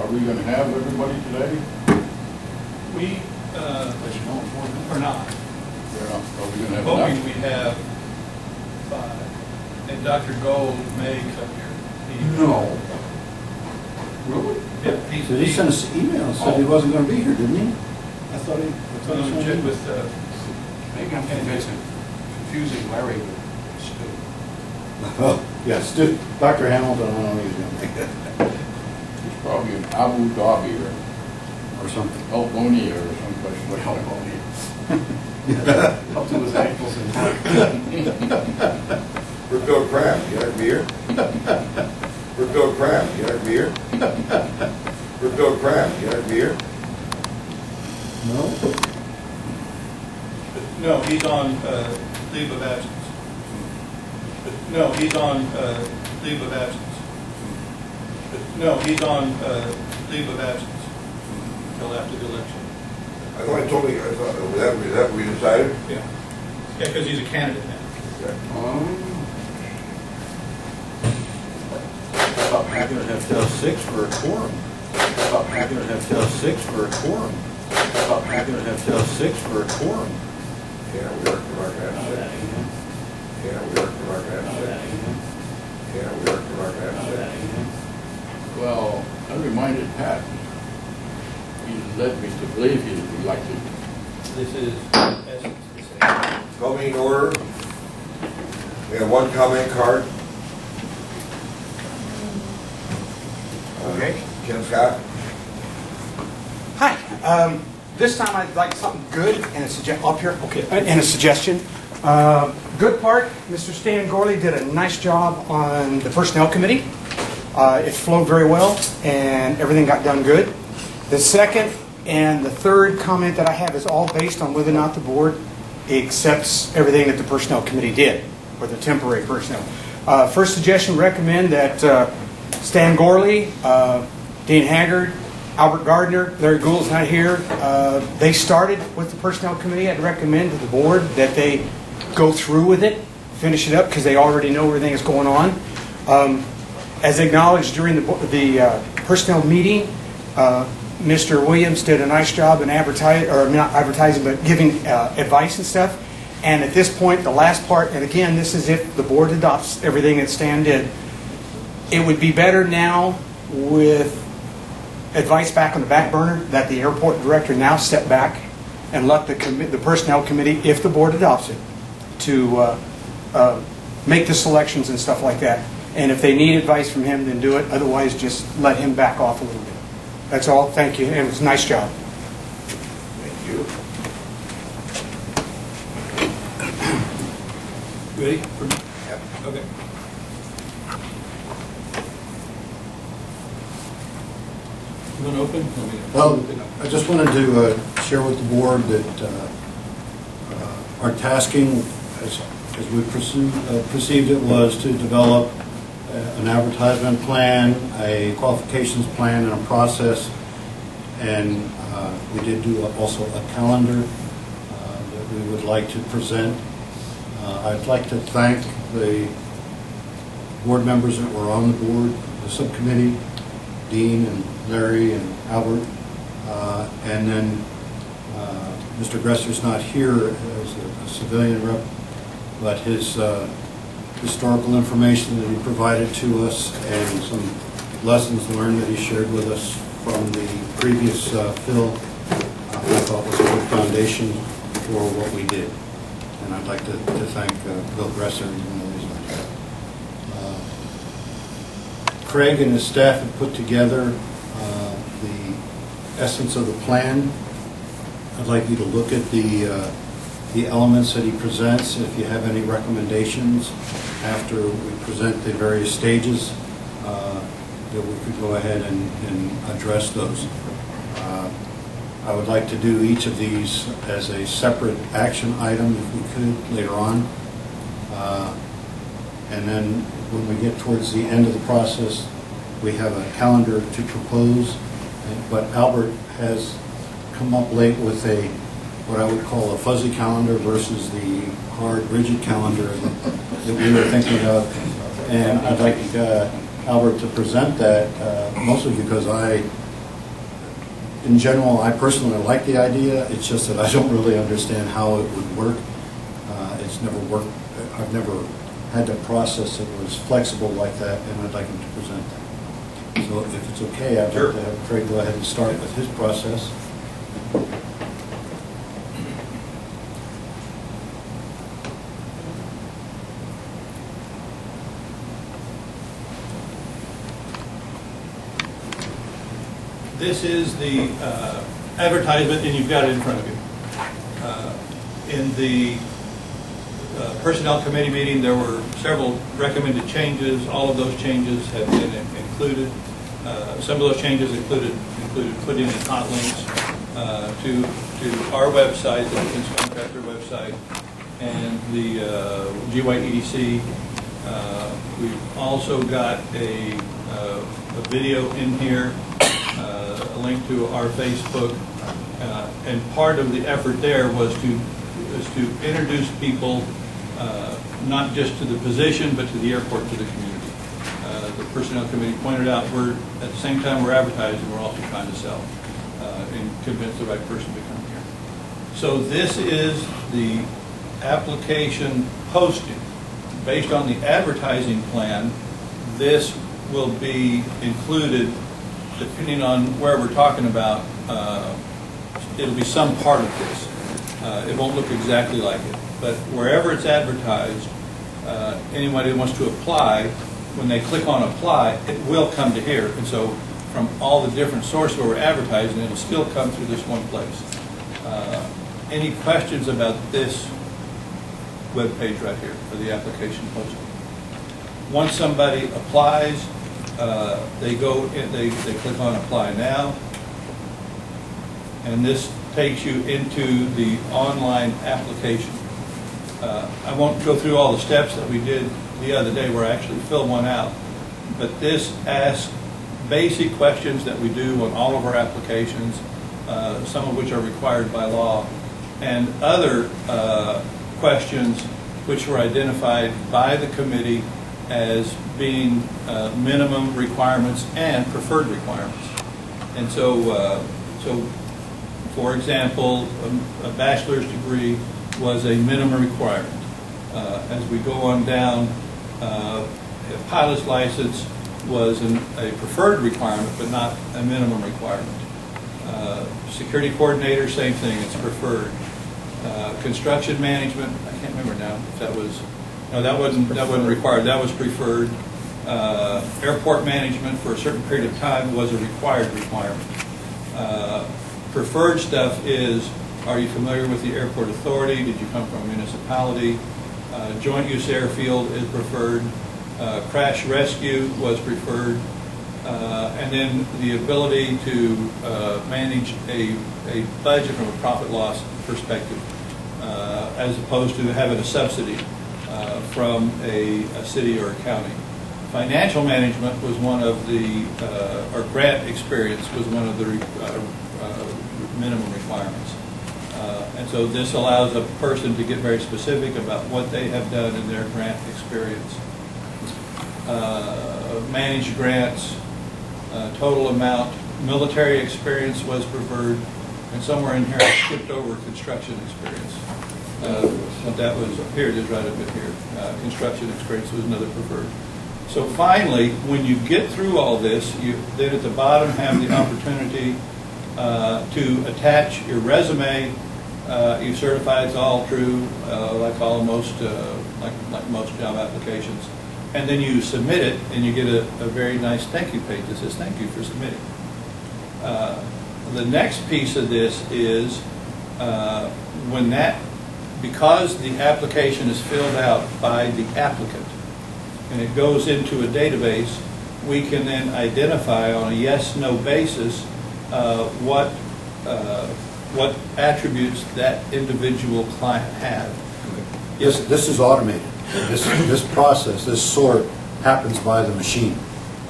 Are we gonna have everybody today? We are not. Fair enough. Are we gonna have Hoping enough? we have 5. And Dr. Gold may come here. No. Really? Yeah, So he sent us an email and said he wasn't going to be here, didn't he? I thought he. I'm going to check with, Maybe I'm confusing Larry with Stu. Oh, yeah, Stu, Dr. Hamilton, I don't know if he's going to make it. It's probably in Abu Dhabi Or something. or El Bonia or someplace like that. Up to his ankles and Rebuild Crab, you like beer? Rebuild Crab, you like beer? Rebuild Crab, you like beer? No? no, he's on leave of absence. No, he's on leave of absence. No, he's on leave of absence until after the election. I thought I told you, I thought, was that what we decided? Yeah. Yeah, because he's a candidate now. You're going to have to have 6 for a quorum. You're going to have to have 6 for a quorum. You're going to have to have 6 for a quorum. Yeah, we worked the right half. Yeah, we worked the right half. Yeah, we worked the right half. Well, I reminded Pat. He led me to believe he'd be likely. This is essence the same. Call me in order. We have one comment card. Okay. Ken Scott. Hi. This time I'd like something good and up here. Okay. And a suggestion. Good part. Mr. Stan Gorley did a nice job on the personnel committee. It flowed very well, and everything got done good. The second and the third comment that I have is all based on whether or not the board accepts everything that the personnel committee did, or the temporary personnel. First suggestion: recommend that Stan Gorley, Dean Haggard, Albert Gardner, Larry Gould's not here. They started with the personnel committee. I'd recommend to the board that they go through with it, finish it up, because they already know everything that's going on. As acknowledged during the personnel meeting, Mr. Williams did a nice job in not advertising, but giving advice and stuff. And at this point, the last part, and again, this is if the board adopts everything that Stan did, it would be better now with advice back on the back burner that the airport director now step back and let the personnel committee, if the board adopts it, to make the selections and stuff like that. And if they need advice from him, then do it. Otherwise, just let him back off a little bit. That's all. Thank you. And it was a nice job. Thank you. Ready? Yep. Okay. You want to open? Well, I just wanted to share with the board that our tasking, as we perceived it, was to develop an advertisement plan, a qualifications plan, and a process. And we did do also a calendar that we would like to present. I'd like to thank the board members that were on the board, the subcommittee, Dean and Larry and Albert, and then Mr. Gresser's not here as a civilian rep, but his historical information that he provided to us and some lessons learned that he shared with us from the previous fill, I thought was a good foundation for what we did. And I'd like to thank Bill Gresser, even though he's not here. Craig and his staff have put together the essence of the plan. I'd like you to look at the elements that he presents. If you have any recommendations after we present the various stages, that we could go ahead and address those. I would like to do each of these as a separate action item if we could later on. And then when we get towards the end of the process, we have a calendar to propose. But Albert has come up late with what I would call a fuzzy calendar versus the hard, rigid calendar that we were thinking of. And I'd like Albert to present that, mostly because I in general, I personally like the idea. It's just that I don't really understand how it would work. It's never worked. I've never had a process that was flexible like that, and I'd like him to present that. So if it's okay, I'd Sure. like to have Craig go ahead and start with his process. This is the advertisement, and you've got it in front of you. In the Personnel Committee meeting, there were several recommended changes. All of those changes have been included. Some of those changes included putting in hot links to our website, the defense contractor website, and the GYEDC. We've also got a video in here, a link to our Facebook, and part of the effort there was to introduce people not just to the position, but to the airport, to the community. The Personnel Committee pointed out at the same time we're advertising, we're also trying to sell and convince the right person to come here. So this is the application posting. Based on the advertising plan, this will be included, depending on where we're talking about, it'll be some part of this. It won't look exactly like it, but wherever it's advertised, anybody who wants to apply, when they click on apply, it will come to here. And so from all the different sources where we're advertising, it'll still come through this one place. Any questions about this web page right here for the application posting? Once somebody applies, they click on apply now, and this takes you into the online application. I won't go through all the steps that we did the other day where I actually filled one out, but this asks basic questions that we do on all of our applications, some of which are required by law, and other questions which were identified by the committee as being minimum requirements and preferred requirements. And so, for example, a bachelor's degree was a minimum requirement. As we go on down, a pilot's license was a preferred requirement, but not a minimum requirement. Security coordinator, same thing, it's preferred. Construction management, I can't remember now if that was, no, that wasn't required, that was preferred. Airport management for a certain period of time was a required requirement. Preferred stuff is, are you familiar with the airport authority? Did you come from a municipality? Joint use airfield is preferred. Crash rescue was preferred. And then the ability to manage a budget from a profit loss perspective, as opposed to having a subsidy from a city or a county. Financial management was one of the, or grant experience was one of the minimum requirements. And so this allows a person to get very specific about what they have done in their grant experience. Managed grants, total amount, military experience was preferred, and somewhere in here I skipped over construction experience. But that was, here it is right up in here. Construction experience was another preferred. So finally, when you get through all this, you then at the bottom have the opportunity to attach your resume. You certify it's all true, like most job applications, and then you submit it, and you get a very nice thank you page that says thank you for submitting. The next piece of this is because the application is filled out by the applicant and it goes into a database, we can then identify on a yes/no basis what attributes that individual client had. This is automated. This process, this sort happens by the machine,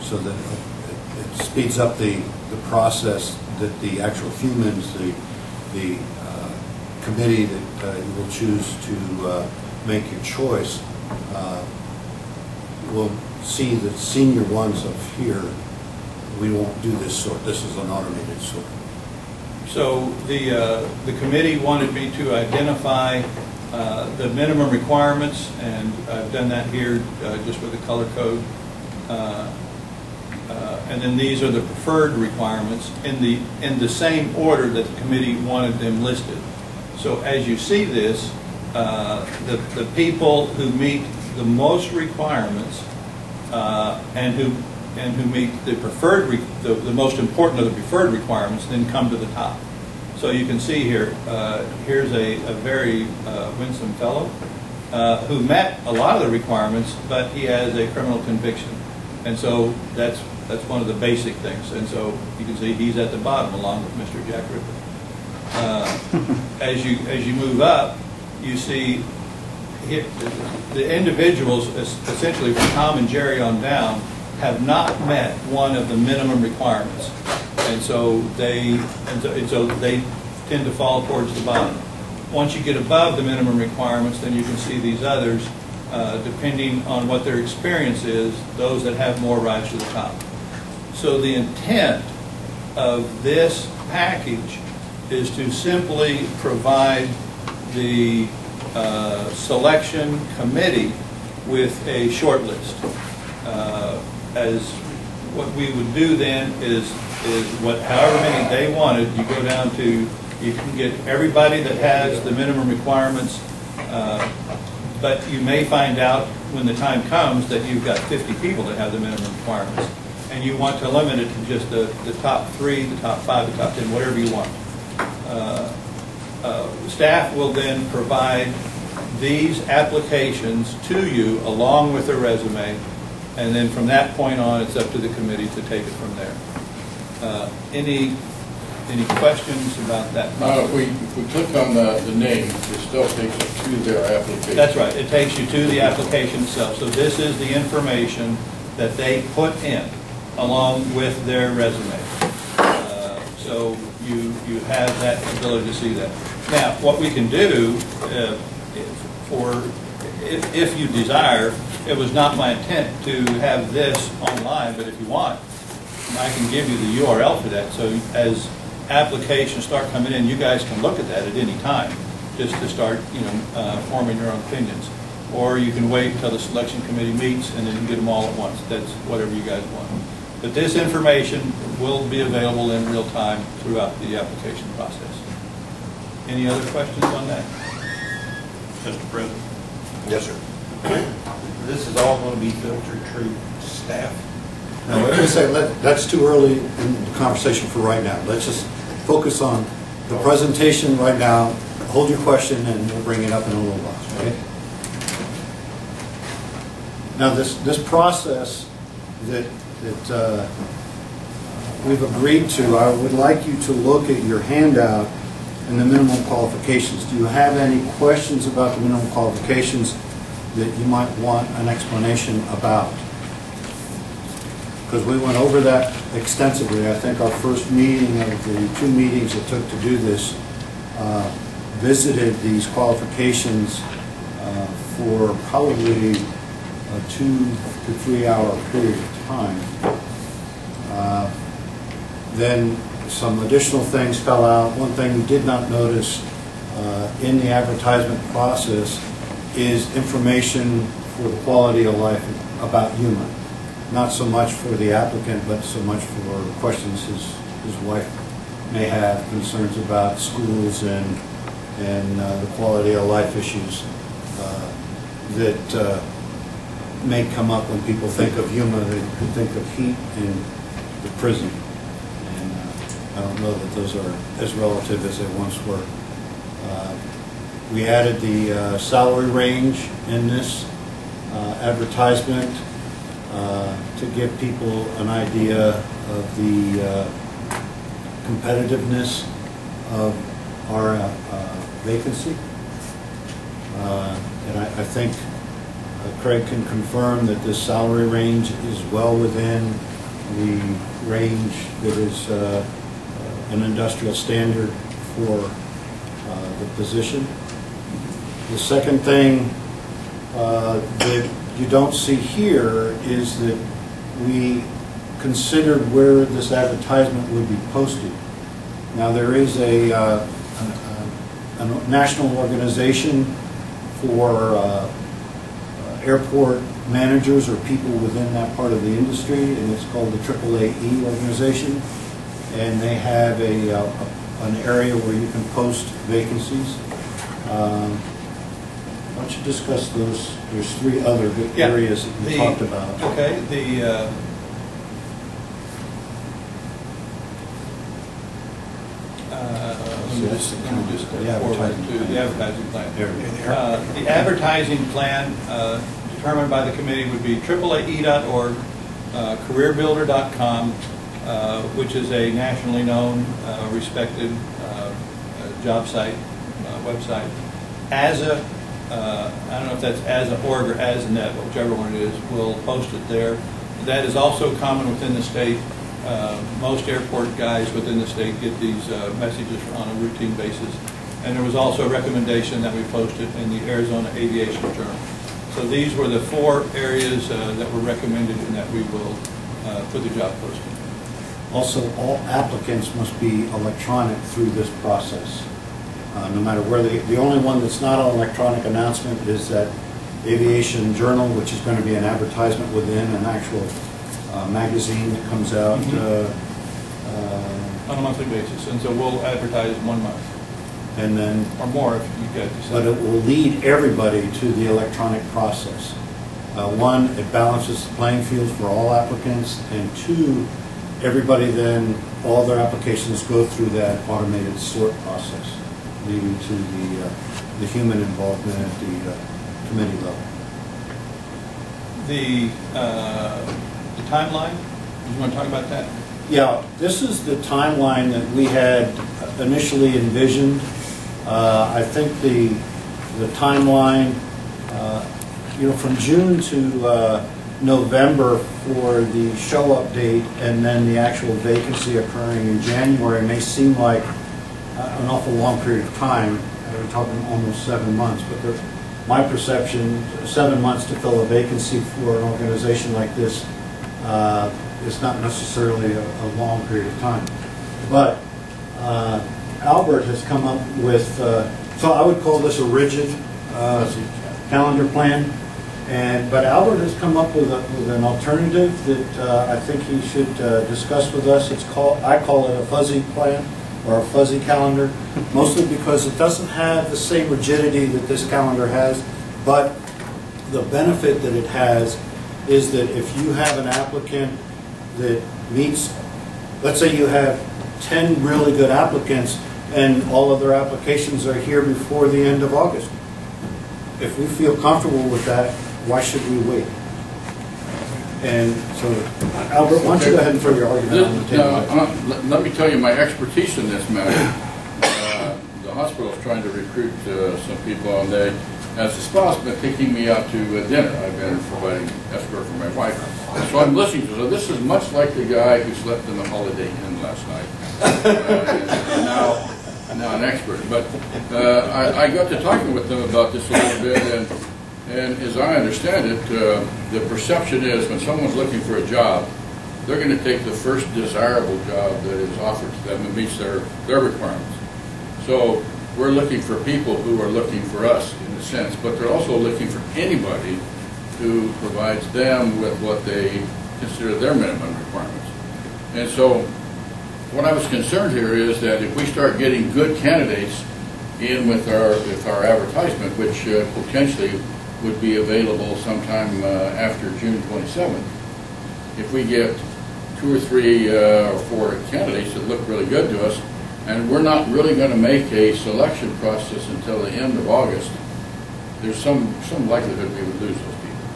so that it speeds up the process that the actual humans, the committee that you will choose to make your choice, will see the senior ones up here. We won't do this sort. This is an automated sort. So the committee wanted me to identify the minimum requirements, and I've done that here just with the color code. And then these are the preferred requirements in the same order that the committee wanted them listed. So as you see this, the people who meet the most requirements and who meet the preferred, the most important of the preferred requirements, then come to the top. So you can see here, here's a very winsome fellow who met a lot of the requirements, but he has a criminal conviction. And so that's one of the basic things. And so you can see he's at the bottom along with Mr. Jack Ripley. As you move up, you see here, the individuals, essentially from Tom and Jerry on down, have not met one of the minimum requirements, and so they tend to fall towards the bottom. Once you get above the minimum requirements, then you can see these others, depending on what their experience is, those that have more rise to the top. So the intent of this package is to simply provide the selection committee with a short list. As what we would do then is however many they wanted, you go down to, you can get everybody that has the minimum requirements, but you may find out when the time comes that you've got 50 people that have the minimum requirements, and you want to limit it to just the top 3, the top 5, the top 10, whatever you want. Staff will then provide these applications to you along with a resume, and then from that point on, it's up to the committee to take it from there. Any questions about that? If we click on the name, it still takes us to their application. That's right. It takes you to the application itself. So this is the information that they put in along with their resume. So you have that ability to see that. Now, what we can do, if you desire, it was not my intent to have this online, but if you want, I can give you the URL for that. So as applications start coming in, you guys can look at that at any time, just to start, forming your own opinions. Or you can wait until the selection committee meets and then get them all at once. That's whatever you guys want. But this information will be available in real time throughout the application process. Any other questions on that? Mr. President, Yes, sir. this is all going to be filtered through staff. Now, let me say, that's too early in the conversation for right now. Let's just focus on the presentation right now. Hold your question, and we'll bring it up in a little while, okay? Now, this process that we've agreed to, I would like you to look at your handout and the minimum qualifications. Do you have any questions about the minimum qualifications that you might want an explanation about? Because we went over that extensively. I think our first meeting of the 2 meetings it took to do this visited these qualifications for probably a 2 to 3 hour period of time. Then some additional things fell out. One thing we did not notice in the advertisement process is information for the quality of life about Yuma. Not so much for the applicant, but so much for questions his wife may have, concerns about schools and the quality of life issues that may come up when people think of Yuma. They think of heat and the prison. And I don't know that those are as relative as they once were. We added the salary range in this advertisement to give people an idea of the competitiveness of our vacancy. And I think Craig can confirm that this salary range is well within the range that is an industrial standard for the position. The second thing that you don't see here is that we considered where this advertisement would be posted. Now, there is a national organization for airport managers or people within that part of the industry, and it's called the AAAE organization. And they have an area where you can post vacancies. Why don't you discuss those? There's three other good Yeah. areas that we talked about. Okay, let me just Yeah, forward advertising to plan. the advertising plan. There. The advertising plan determined by the committee would be AAAE.org, careerbuilder.com, which is a nationally known, respected job site, website. ASA, I don't know if that's ASA.org or ASA.net, but whichever one it is, we'll post it there. That is also common within the state. Most airport guys within the state get these messages on a routine basis. And there was also a recommendation that we posted in the Arizona Aviation Journal. So these were the four areas that were recommended and that we will put the job posting. Also, all applicants must be electronic through this process. No matter where the only one that's not an electronic announcement is that Aviation Journal, which is going to be an advertisement within an actual magazine that comes out. On a monthly basis, and so we'll advertise 1 month, And then, or more if you guys but decide. it will lead everybody to the electronic process. One, it balances the playing field for all applicants, and two, everybody then, all their applications go through that automated sort process, leading to the human involvement at the committee level. The timeline, you want to talk about that? Yeah, this is the timeline that we had initially envisioned. I think the timeline, from June to November for the show-up date and then the actual vacancy occurring in January may seem like an awful long period of time. We're talking almost 7 months, but my perception, 7 months to fill a vacancy for an organization like this is not necessarily a long period of time. But Albert has come up with, so I would call this a rigid calendar plan, but Albert has come up with an alternative that I think he should discuss with us. I call it a fuzzy plan or a fuzzy calendar, mostly because it doesn't have the same rigidity that this calendar has, but the benefit that it has is that if you have an applicant that meets, let's say you have 10 really good applicants and all of their applications are here before the end of August. If we feel comfortable with that, why should we wait? And so, Albert, why don't you go ahead and throw your argument on the table? Let me tell you my expertise in this matter. The hospital is trying to recruit some people, and they, as a spouse, been taking me out to dinner. I've been providing escort for my wife. So I'm listening to, so this is much like the guy who slept in the Holiday Inn last night. And now an expert. But I got to talking with them about this a little bit, and as I understand it, the perception is when someone's looking for a job, they're going to take the first desirable job that is offered to them and meets their requirements. So we're looking for people who are looking for us in a sense, but they're also looking for anybody who provides them with what they consider their minimum requirements. And so what I was concerned here is that if we start getting good candidates in with our advertisement, which potentially would be available sometime after June 27th, if we get 2 or 3 or 4 candidates that look really good to us, and we're not really going to make a selection process until the end of August, there's some likelihood we would lose those people.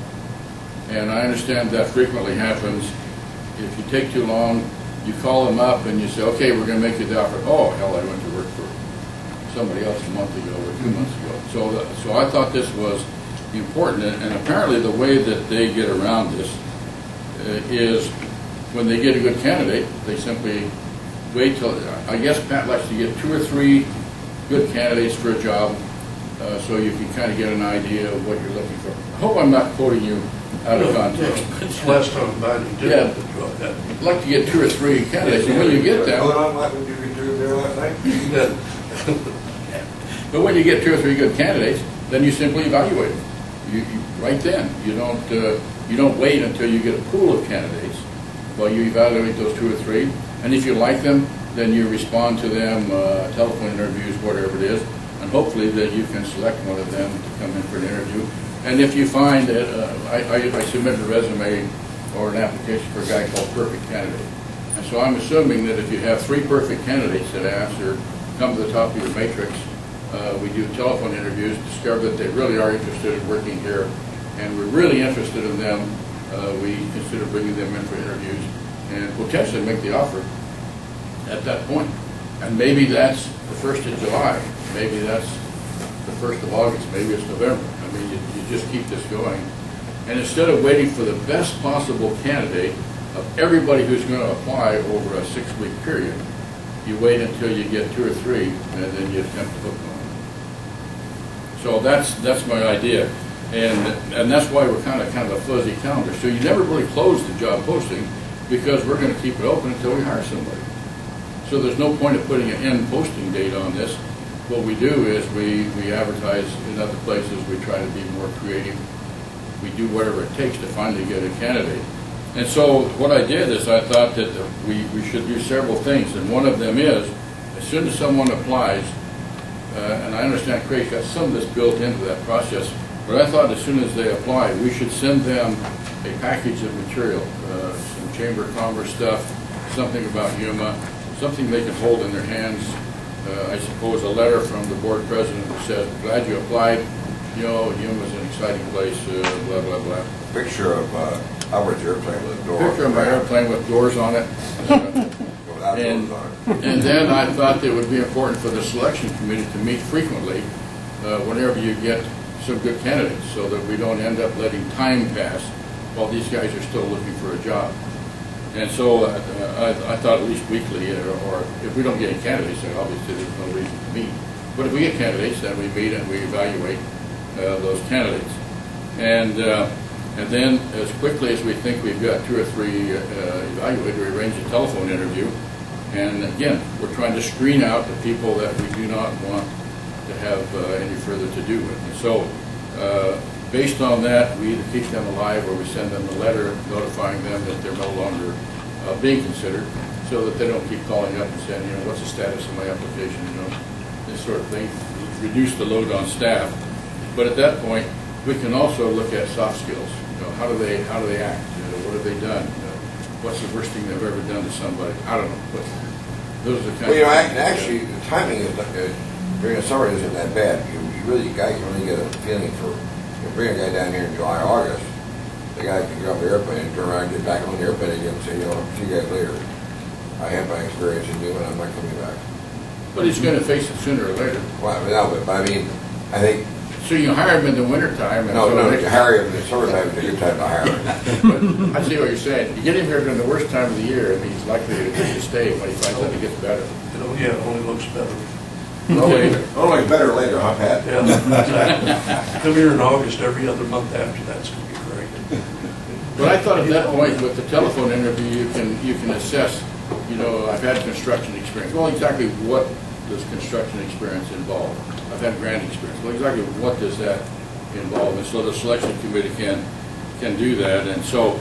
And I understand that frequently happens. If you take too long, you call them up and you say, okay, we're going to make you the offer. Oh, hell, I went to work for somebody else a month ago or 2 months ago. So I thought this was important, and apparently the way that they get around this is when they get a good candidate, they simply wait till, I guess Pat likes to get 2 or 3 good candidates for a job so you can kind of get an idea of what you're looking for. I hope I'm not quoting you out of context. Last time, you did. Yeah. I'd like to get 2 or 3 candidates, and when you get them, there last night? But when you get 2 or 3 good candidates, then you simply evaluate them. Right then. You don't wait until you get a pool of candidates. Well, you evaluate those 2 or 3, and if you like them, then you respond to them, telephone interviews, whatever it is, and hopefully that you can select one of them to come in for an interview. And if you find that, I submitted a resume or an application for a guy called Perfect Candidate. And so I'm assuming that if you have 3 perfect candidates that answer, come to the top of your matrix, we do telephone interviews, discover that they really are interested in working here, and we're really interested in them. We consider bringing them in for interviews and potentially make the offer at that point. And maybe that's the 1st of July, maybe that's the 1st of August, maybe it's November. I mean, you just keep this going. And instead of waiting for the best possible candidate of everybody who's going to apply over a 6-week period, you wait until you get 2 or 3, and then you attempt to hook them. So that's my idea. And that's why we're kind of a fuzzy calendar. So you never really close the job posting because we're going to keep it open until we hire somebody. So there's no point of putting an end posting date on this. What we do is we advertise in other places. We try to be more creative. We do whatever it takes to finally get a candidate. And so what I did is I thought that we should do several things. And one of them is, as soon as someone applies, and I understand Craig's got some of this built into that process, but I thought as soon as they apply, we should send them a package of material, some Chamber of Commerce stuff, something about Yuma, something they can hold in their hands. I suppose a letter from the board president that says, glad you applied, Yuma's an exciting place, blah, blah, blah. Picture of Albert's airplane with a door. Picture of my airplane with doors on it. Without And, doors on it. and then I thought it would be important for the selection committee to meet frequently whenever you get some good candidates, so that we don't end up letting time pass while these guys are still looking for a job. And so I thought at least weekly, or if we don't get any candidates, then obviously there's no reason to meet. But if we get candidates, then we meet and we evaluate those candidates. And then as quickly as we think we've got 2 or 3 evaluated, we arrange a telephone interview. And again, we're trying to screen out the people that we do not want to have any further to do with. And so based on that, we either keep them alive or we send them a letter notifying them that they're no longer being considered, so that they don't keep calling up and saying, what's the status of my application, this sort of thing. Reduce the load on staff. But at that point, we can also look at soft skills. How do they act? What have they done? What's the worst thing they've ever done to somebody? I don't know. But those are the kind Well, of actually, the timing is during the summer isn't that bad. You really, guys can really get a feeling for. Bring a guy down here in July, August. The guy can get off the airplane and turn around and get back on the airplane again and say, see you guys later. I have my experience in Yuma and I'm not coming back. But he's going to face it sooner or later. Well, but I mean, I think. So you hire him in the wintertime. No, you hire him in the summertime. It's a good time to hire him. I see what you're saying. You get him here during the worst time of the year, and he's likely to stay when he finds out it gets better. Yeah, it only looks better. Only better later, huh, Pat? Yeah, exactly. Come here in August, every other month after that's going to be great. But I thought at that point, with the telephone interview, you can assess, I've had construction experience. Well, exactly what does construction experience involve? I've had grant experience. Well, exactly what does that involve? And so the selection committee can do that. And so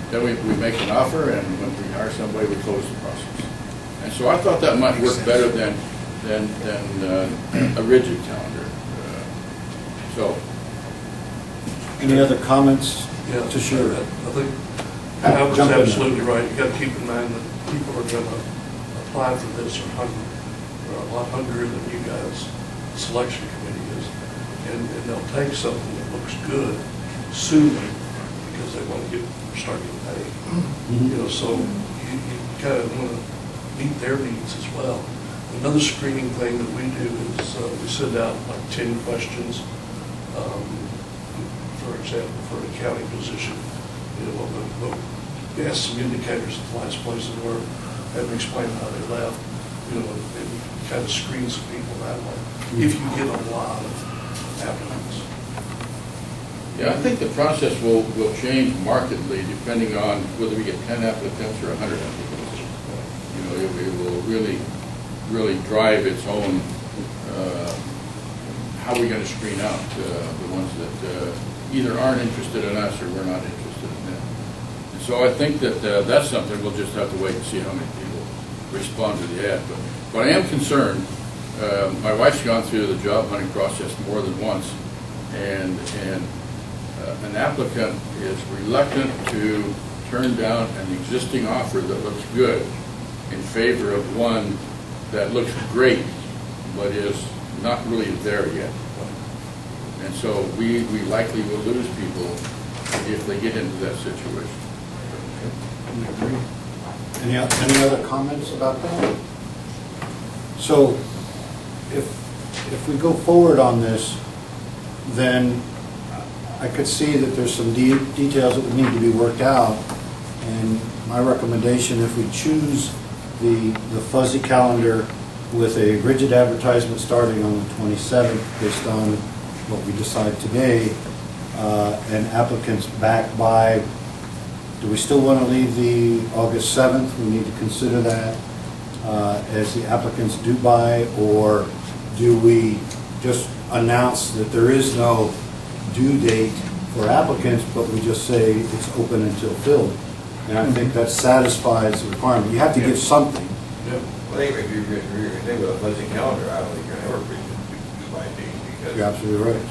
then we make an offer, and when we hire somebody, we close the process. And so I thought that might work better than a rigid calendar. Any other comments Yeah, to share? I think Alex is Jump in there. absolutely right. You got to keep in mind that people are going to apply for this are hungry. They're a lot hungrier than you guys' selection committee is. And they'll take something that looks good sooner because they want to start getting paid. So you kind of want to meet their needs as well. Another screening thing that we do is we send out like 10 questions, for example, for an accounting position. We'll ask some indicators at the last place they were, have them explain how they left, and kind of screen some people that way, if you get a lot of applicants. Yeah, I think the process will change markedly depending on whether we get 10 applicants or 100 applicants. It will really really drive its own, how are we going to screen out the ones that either aren't interested in us or we're not interested in them. And so I think that that's something we'll just have to wait and see how many people respond to the ad. But I am concerned. My wife's gone through the job hunting process more than once, and an applicant is reluctant to turn down an existing offer that looks good in favor of one that looks great but is not really there yet. And so we likely will lose people if they get into that situation. Any other comments about that? So if we go forward on this, then I could see that there's some details that would need to be worked out. And my recommendation, if we choose the fuzzy calendar with a rigid advertisement starting on the 27th based on what we decide today, and applicants back by, do we still want to leave the August 7th? We need to consider that as the applicants due by, or do we just announce that there is no due date for applicants, but we just say it's open until filled? And I think that satisfies the requirement. You have to give something. Well, I think if you're going to think with a fuzzy calendar, I don't think you're going to ever reach it by date, because You're absolutely right.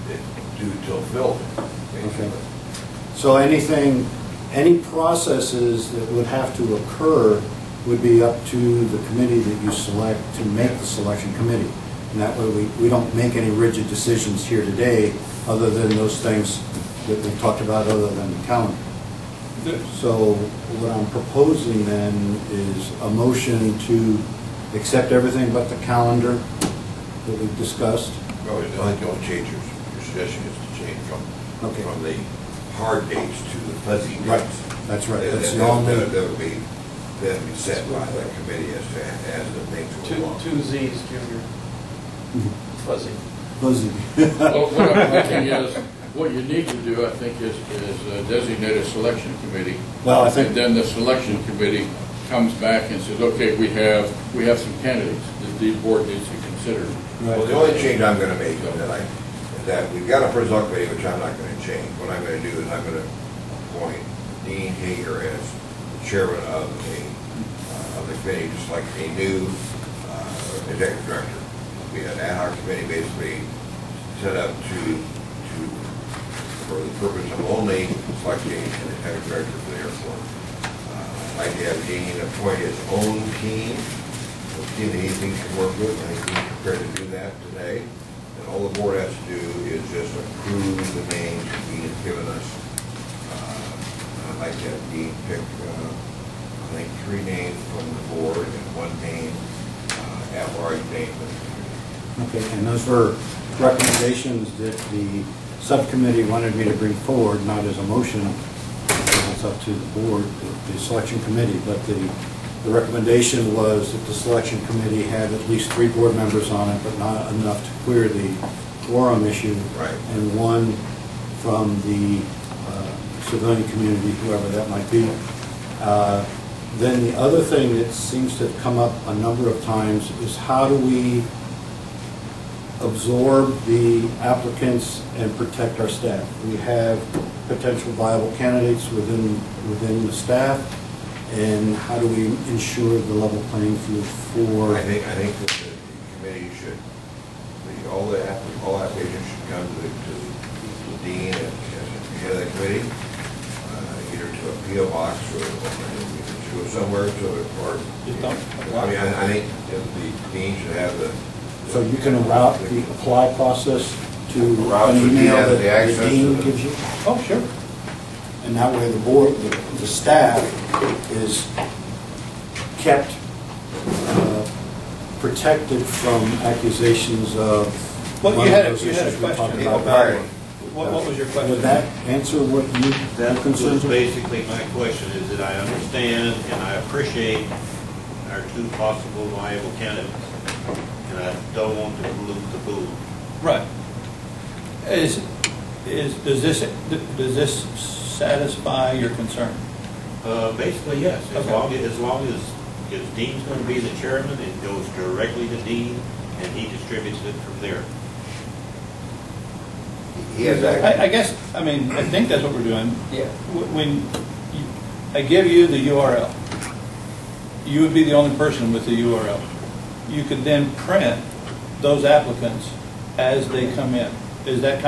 it's due till filled, basically. Okay. So any processes that would have to occur would be up to the committee that you select to make the selection committee. And that way we don't make any rigid decisions here today other than those things that we talked about other than the calendar. So what I'm proposing then is a motion to accept everything but the calendar that we've discussed. Well, I think don't change your suggestion is to change from the hard dates to the fuzzy dates. Right, that's right. That's the That only, would be set by the committee as the things go along. Two Z's, Junior. Fuzzy. fuzzy. Well, what I'm thinking is, what you need to do, I think, is designate a selection committee. Well, I think- And then the selection committee comes back and says, okay, we have some candidates that the board needs to consider. Well, the only change I'm going to make is that we've got a personnel committee, which I'm not going to change. What I'm going to do is I'm going to appoint Dean Hager as the chairman of the committee, just like a new executive director. We had an ad hoc committee basically set up for the purpose of only selecting an executive director for the airport. I'd like to have Dean appoint his own team, a team that he thinks can work with. I think he's prepared to do that today. And all the board has to do is just approve the names that Dean has given us. I'd like to have Dean pick, I think, 3 names from the board and 1 name, at-large name from the committee. Okay, and those were recommendations that the subcommittee wanted me to bring forward, not as a motion. It's up to the board, the selection committee, but the recommendation was that the selection committee had at least 3 board members on it, but not enough to clear the quorum issue. Right. And 1 from the civilian community, whoever that might be. Then the other thing that seems to have come up a number of times is how do we absorb the applicants and protect our staff? We have potential viable candidates within the staff, and how do we ensure the level playing field for? I think that the committee should, all applications should come to the dean and head of the committee, either to a PO box or to go somewhere I think that the dean should have the. So you can route the apply process to Route an to email the that the access dean to the- gives you? Oh, sure. And that way the board, the staff is kept protected from accusations of Well, one you of had a those issues we talked question. about. Right. What was your question? Would that answer what you That concerned? was basically my question, is that I understand and I appreciate our 2 possible viable candidates, and I don't want to pollute the pool. Right. Does this satisfy your concern? Basically, yes, as Okay. long as Because Dean's going to be the chairman, it goes directly to Dean, and he distributes it from there. He has that. I guess, I mean, I think that's what we're doing. Yeah. When I give you the URL, you would be the only person with the URL. You could then print those applicants as they come in. Is that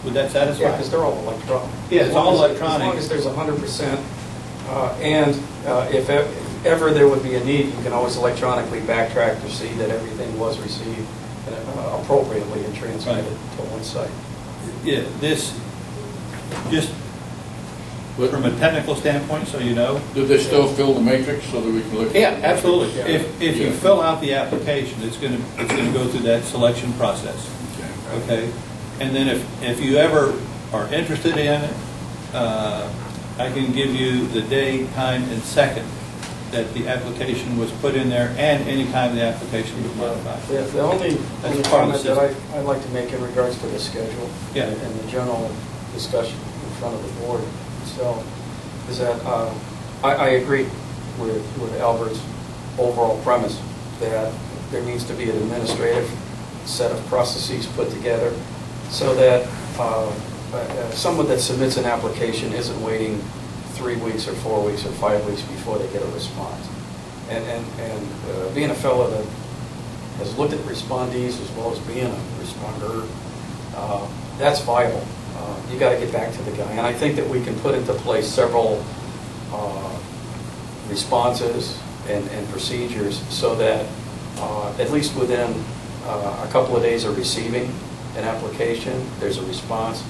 would that satisfy? Yeah, because they're all electronic. Yeah, it's all electronic. As long as there's 100%, and if ever there would be a need, you can always electronically backtrack to see that everything was received appropriately and transmitted to one site. Yeah, this, just from a technical standpoint, so you know. Do they still fill the matrix so that we can look? Yeah, absolutely. Yeah. If you fill out the application, it's going to go through that selection process. Okay? And then if you ever are interested in it, I can give you the day, time, and second that the application was put in there, and any time the application was modified. The only comment that I'd like to make in regards to the schedule Yeah. and the general discussion in front of the board itself is that I agree with Albert's overall premise that there needs to be an administrative set of processes put together so that someone that submits an application isn't waiting 3 weeks or 4 weeks or 5 weeks before they get a response. And being a fellow that has looked at respondees as well as being a responder, that's vital. You got to get back to the guy. And I think that we can put into place several responses and procedures so that at least within a couple of days of receiving an application, there's a response.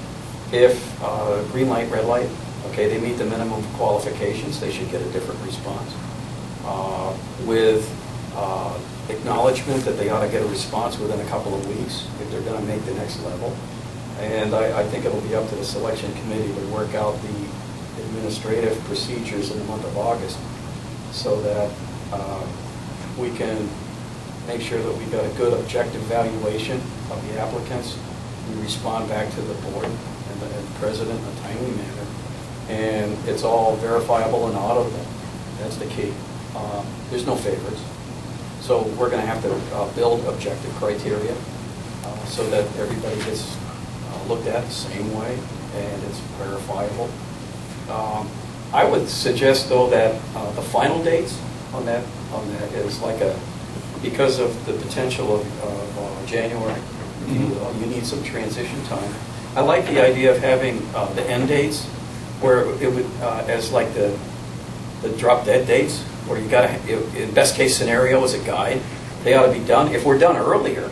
If green light, red light, okay, they meet the minimum qualifications, they should get a different response. With acknowledgement that they ought to get a response within a couple of weeks if they're going to make the next level. And I think it'll be up to the selection committee to work out the administrative procedures in the month of August so that we can make sure that we've got a good objective valuation of the applicants. We respond back to the board and the president in a timely manner. And it's all verifiable and auditable. That's the key. There's no favorites. So we're going to have to build objective criteria so that everybody gets looked at the same way and it's verifiable. I would suggest, though, that the final dates on that is like because of the potential of January, you need some transition time. I like the idea of having the end dates where it would, as like the drop dead dates, where you got to, in best case scenario as a guide, they ought to be done. If we're done earlier,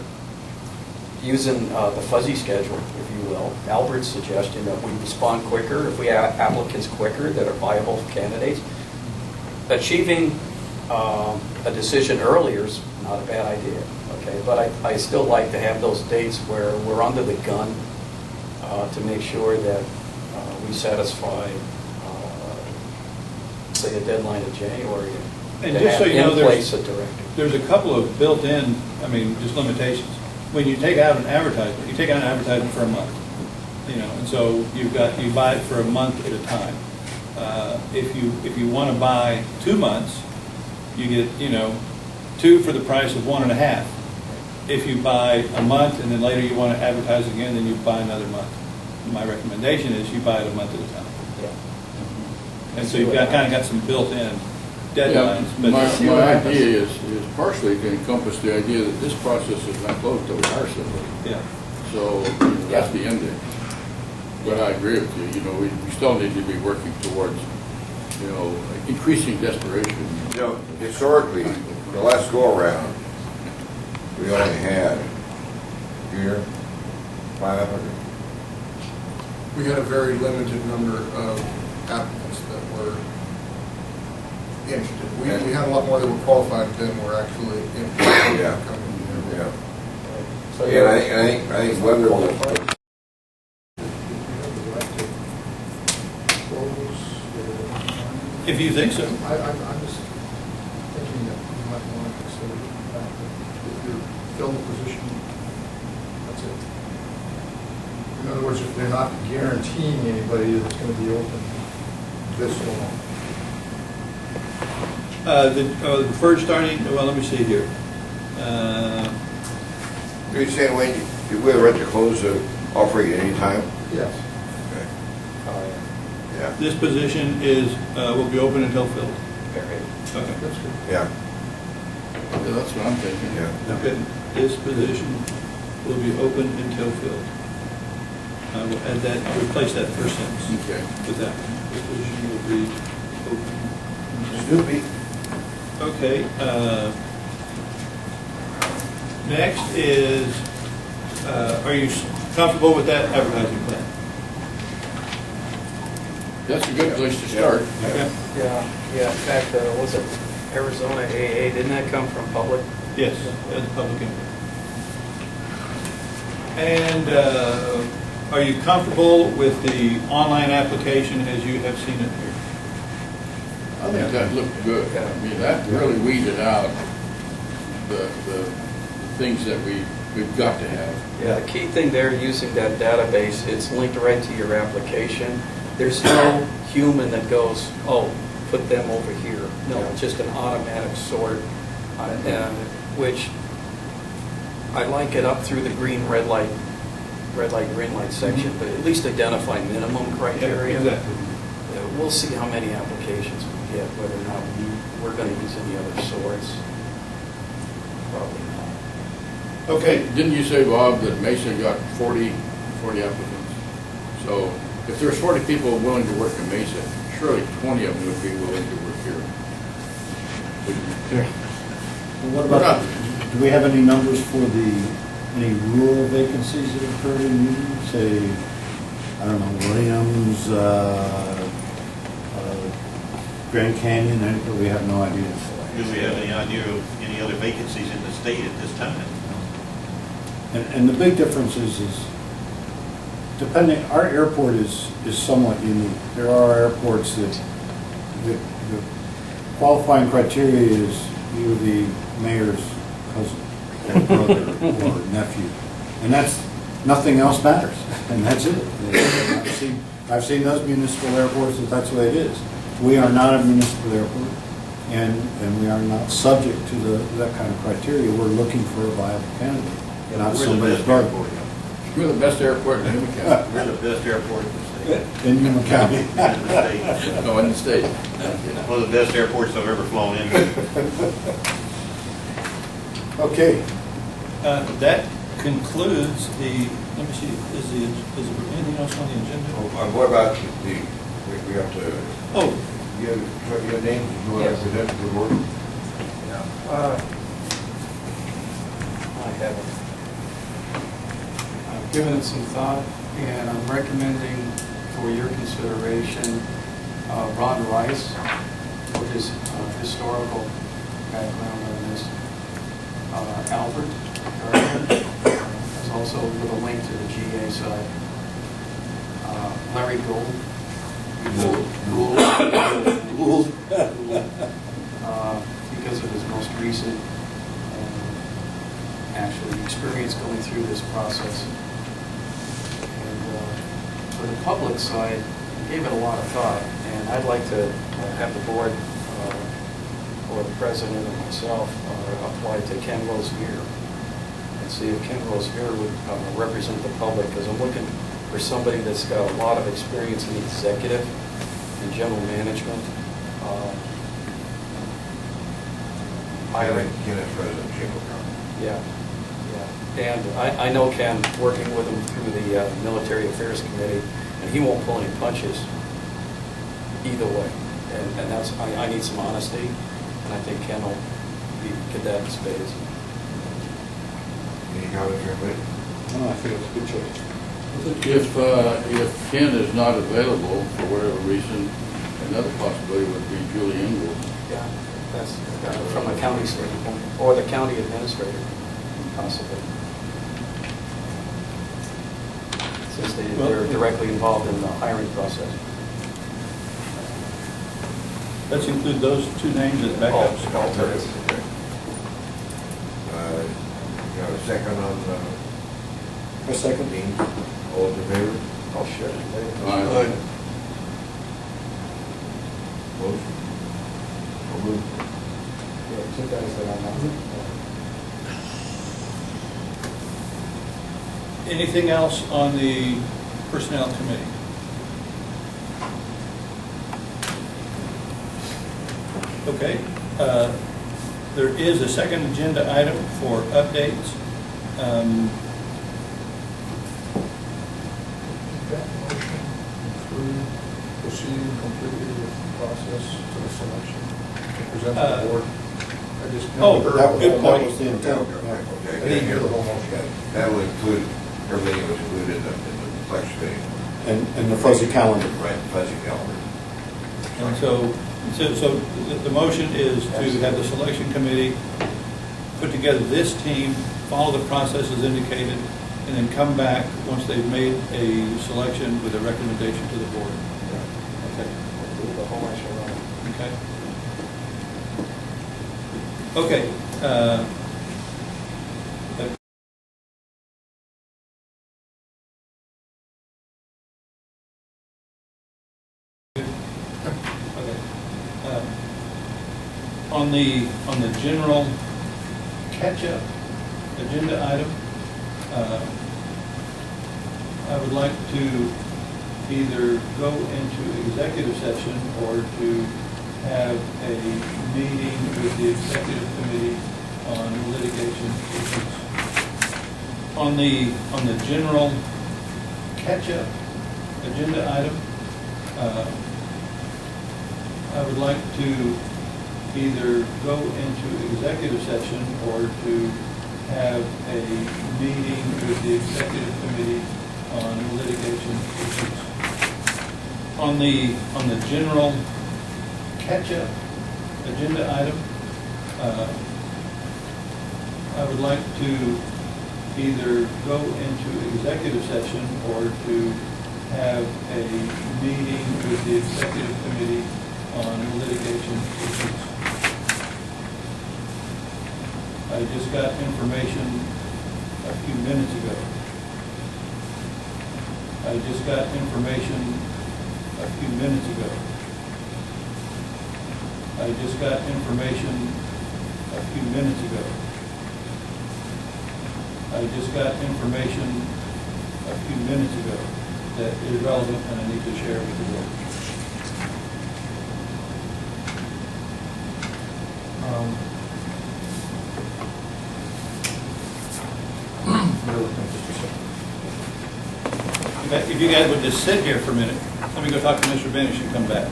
using the fuzzy schedule, if you will, Albert's suggestion that we respond quicker, if we have applicants quicker that are viable candidates, achieving a decision earlier is not a bad idea, okay? But I still like to have those dates where we're under the gun to make sure that we satisfy, say, a deadline of January. And just so you know, there's a couple of built-in, just limitations. When you take out an advertisement, you take out an advertisement for a month, and so you buy it for a month at a time. If you want to buy 2 months, you get, 2 for the price of 1.5. If you buy a month and then later you want to advertise again, then you buy another month. My recommendation is you buy it a month at a time. Yeah. And so you've kind of got some built-in deadlines. Yeah, my idea is partially to encompass the idea that this process is not closed till we hire somebody. Yeah. So that's the end date. But I agree with you. We still need to be working towards, increasing desperation. Historically, the last go around, we only had here 5 applicants. We had a very limited number of applicants that were interested. We had a lot more that were qualified than were actually interested. Yeah. Yeah. So And I think whether If you think so. I'm just thinking that you might want to consider the fact that if you fill the position, that's it. In other words, if they're not guaranteeing anybody that it's going to be open this long. The deferred starting, well, let me see here. You're saying, Wayne, you have a right to close the offer at any time? Yes. Okay. Oh, Yeah, This position is, will be open until filled. yeah. Very. Okay. That's good. yeah, Yeah, that's what I'm thinking. yeah. Okay, this position will be open until filled. I will add that, replace that first sentence Okay. with that. This position will be open. Snoopy. Okay, next is, are you comfortable with that advertising plan? That's a good place to start. Okay. Yeah, in fact, was it Arizona AA, didn't that come from public? Yes, as a public input. And are you comfortable with the online application as you have seen it here? I think that looked good. I mean, that really weeded out the things that we've got to have. Yeah, the key thing there, using that database, it's linked right to your application. There's no human that goes, oh, put them over here. No, it's just an automatic sort, which I like it up through the green, red light, green light section, but at least identify minimum criteria. Exactly. We'll see how many applications we get, whether or not we're going to use any other sorts. Probably not. Okay, Didn't you say, Bob, that Mesa got 40 applicants? So if there's 40 people willing to work in Mesa, surely 20 of them would be willing to work here. What about, do we have any numbers for any rural vacancies that occurred in Yuma? Say, I don't know, Williams, Grand Canyon, but we have no idea. Do we have any idea of any other vacancies in the state at this time? And the big difference is depending, our airport is somewhat unique. There are airports that the qualifying criteria is you're the mayor's cousin or brother or nephew. And that's, nothing else matters, and that's it. I've seen those municipal airports that's the way it is. We are not a municipal airport, and we are not subject to that kind of criteria. We're looking for a viable candidate, not We're the somebody's best brother. airport. We're the best airport in Yuma County. We're the best airport in the state. In Yuma County. In the state. No, in the state. One of the best airports I've ever flown into. Okay, that concludes the, let me see, is there anything else on the agenda? What about we have to, Oh, you have names you want to Yes. present to the board? I haven't. I've given it some thought, and I'm recommending for your consideration Ron Rice, with his historical background on this. Albert Gardner is also with a link to the GA side. Larry Gould. Gould. Because of his most recent actually experience going through this process. And for the public side, I gave it a lot of thought, and I'd like to have the board or the president and myself apply to Ken Rosier and see if Ken Rosier would represent the public, because I'm looking for somebody that's got a lot of experience in executive and general management. Hiring. Ken is president of Chamber of Commerce. Yeah. And I know Ken, working with him through the Military Affairs Committee, and he won't pull any punches either way. And that's, I need some honesty, and I think Ken will get that in spades. Any comments or anybody? I think it's a good choice. If Ken is not available for whatever reason, another possibility would be Julie Ingold. Yeah, that's from a county standpoint, or the county administrator, possibly. Since they're directly involved in the hiring process. let's include those two names as backups. Alternates. Okay. You have a second on, A second. Dean? All those in favor? Oh, sure. Aye. Opposed? So moved. Anything else on the Personnel Committee? Okay. There is a second agenda item for updates. That motion include proceeding completely with the process to the selection to present to the board? I just Oh, never heard That of was, it. that was the intent. I didn't hear the whole motion. Yeah, that would include, everything that was included in the selection committee. And the fuzzy calendar. Right, fuzzy calendar. And so the motion is to have the selection committee put together this team, follow the process as indicated, and then come back once they've made a selection with a recommendation to the board. Okay. The whole actual run. Okay. Okay. On the general catch-up agenda item, I would like to either go into executive session or to have a meeting with the executive committee on litigation issues. On the general catch-up agenda item, I would like to either go into executive session or to have a meeting with the executive committee on litigation issues. On the general catch-up agenda item, I would like to either go into executive session or to have a meeting with the executive committee on litigation issues. I just got information a few minutes ago. I just got information a few minutes ago. I just got information a few minutes ago. I just got information a few minutes ago that is relevant and I need to share with the board. If you guys would just sit here for a minute, let me go talk to Mr. Benesch and come back.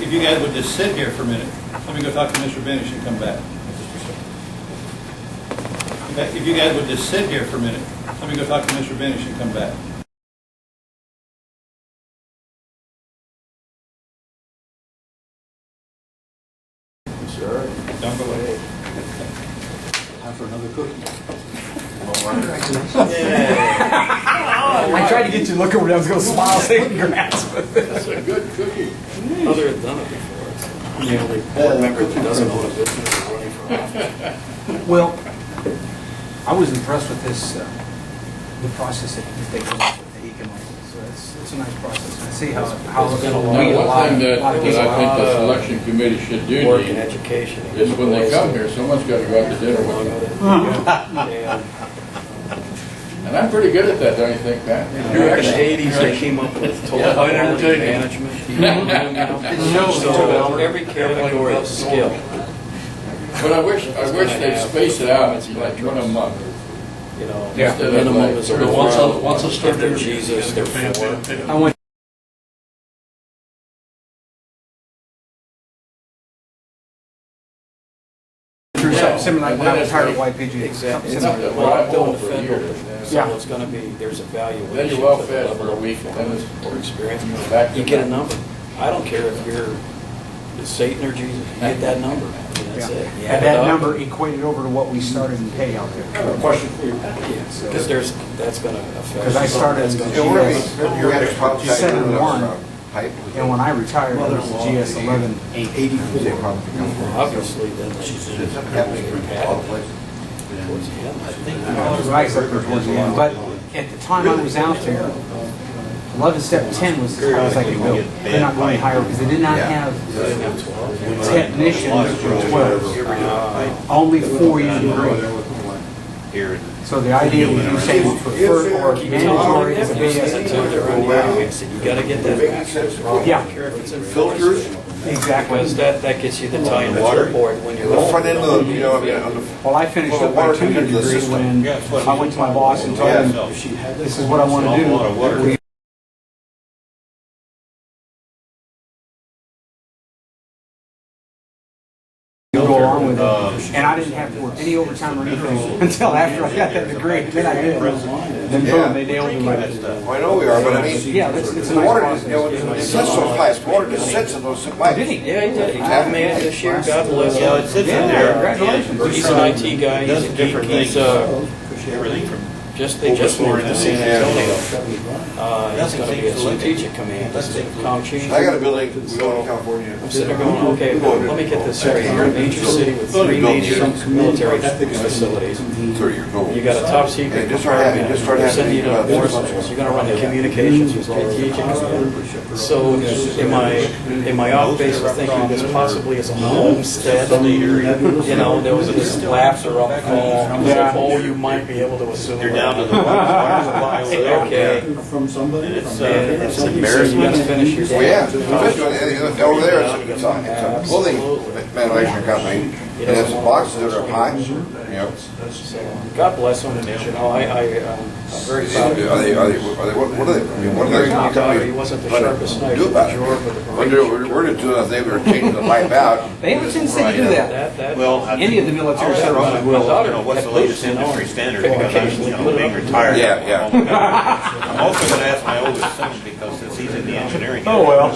If you guys would just sit here for a minute, let me go talk to Mr. Benesch and come back. If you guys would just sit here for a minute, let me go talk to Mr. Benesch and come back. Sure. Don't go away. Time for another cookie. I tried to get you to look over there. I was going to smile, say congrats. That's a good cookie. Other have done it before. It's usually a board member that doesn't own a business is running for office. Well, I was impressed with this, the process that they go with the economic. So it's a nice process. I see how It's been a lot. Now, we one thing that lot of I people- think the selection committee should do Work in Dean, education. is when they come here, someone's got to go out to dinner with them. And And I'm pretty good at that, don't you think, Pat? back in the 80s, they came up with total Yeah, I never quality take it. management. So every category of skill. But I wish they'd space it out, like one a month. You know, Yeah. the minimum is a But once a start, if they're Jesus, they're four. I went through something similar like when I retired at YPG. Exactly. Something It's similar. not, well, I'm doing the For federal, years. so Yeah. it's gonna be, there's evaluation. Then you're well for the fed level for a of week, and then it's or experience. back to You get a back. number. I don't care if you're Satan or Jesus, you get that number. I mean, that's Yeah. it. You And add it that up. number equated over to what we started in pay out there. I have a question for you. Because that's gonna affect. Because I started that's as gonna a change. GS You had a pump site 7-1, pipe? and when I retired, it was a GS 11-8. Obviously, then It's it's happening in all places. towards the end. Right, up there towards the end. But at the time I was out there, 11 step 10 was as high as I could go. They're not going higher because they did not have technicians for 12. Only 4 years degree. Here, So the idea was you say preferred or mandatory is a big You gotta get that. Yeah, Filters, exactly. Because that gets you the tie in the board when you're. the front end of the, you know, I mean, on the. Well, I finished up my 2-year degree when I went to my boss and told him, this is what I want to do. Go along with it. And I didn't have to work any overtime or anything until after I got that degree. Then I did. Then boom, they nailed me with it. Well, I know we are, but I mean. Yeah, it's a The nice water, process. you know, it sits so fast, water just sits in those pipes. Did he? Yeah, he did. He made it this year. God bless him. yeah, it sits in Yeah, there. congratulations. He's an IT guy. Does different things. Everything from they just moved to San Antonio. He's going to be a strategic command. Tom Cheese. I got a building, we go to California. I'm sitting there going, okay, well, let me get this straight. You're a major city with 3 major military facilities. 30 years old. You got a top secret And just started department. having You're sending you to about forces. You're going to run the communications with strategic. So in my off base was thinking this possibly is a homestead leader. You know, there was this laughter off the phone. Yeah. Oh, you might be able to assume. You're down to the water supply over there. Okay. From somebody? And it's You embarrassment. got to finish your Well, day. yeah, especially over there, it's a clothing manufacturing company, and it's boxes that are high, you know. So, God bless them. You know, I'm very proud of him. What are they, I mean, what are Very they? good guy. He wasn't the sharpest knife Do in the about drawer, it. but the We're just doing, I think we're changing the pipe out. They have a tendency to do that. that. Well, Any of the military I services will. will. You know, what's the latest industry standard, because I'm, you know, being retired. Yeah. I'm also gonna ask my oldest son, because since he's in the engineering. Oh, well.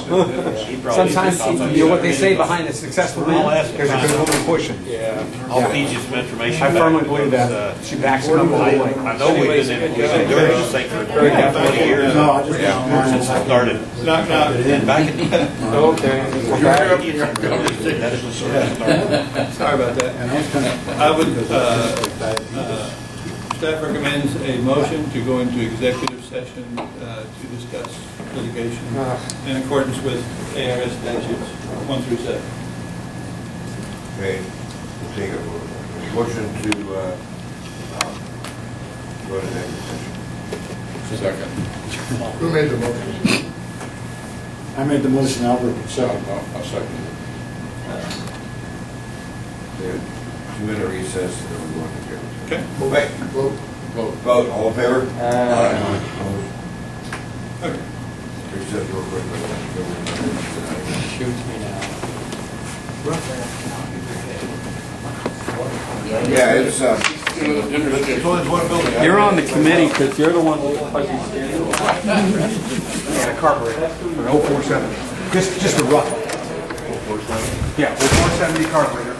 he probably Sometimes, thinks I'm you know what they say but behind a successful I'll man? ask him. There's a good woman pushing. Yeah. I'll feed you some information. I firmly back, believe because, that. She backs him up the whole way. I know we've been doing this thing for 20 years. No, I just- Since I started. Knock, knock. And back in. Okay. Sorry about that. And I was kind of. I would, staff recommends a motion to go into executive session to discuss litigation in accordance with ARS statutes 1 through 7. Okay, we'll take a motion to, go to executive session. Second. Who made the motion? I made the motion, Albert, second. I'll second it. Okay, 2-minute recess, and then we go into executive session. Okay? Right, Vote. vote, all in favor? Aye. Opposed? Okay. Recess real quick. Shoot me now. Yeah, it's only one building. You're on the committee because you're the one with the fuzzy schedule. And a carburetor for an 047. Just a rough. Yeah, 0470 carburetor.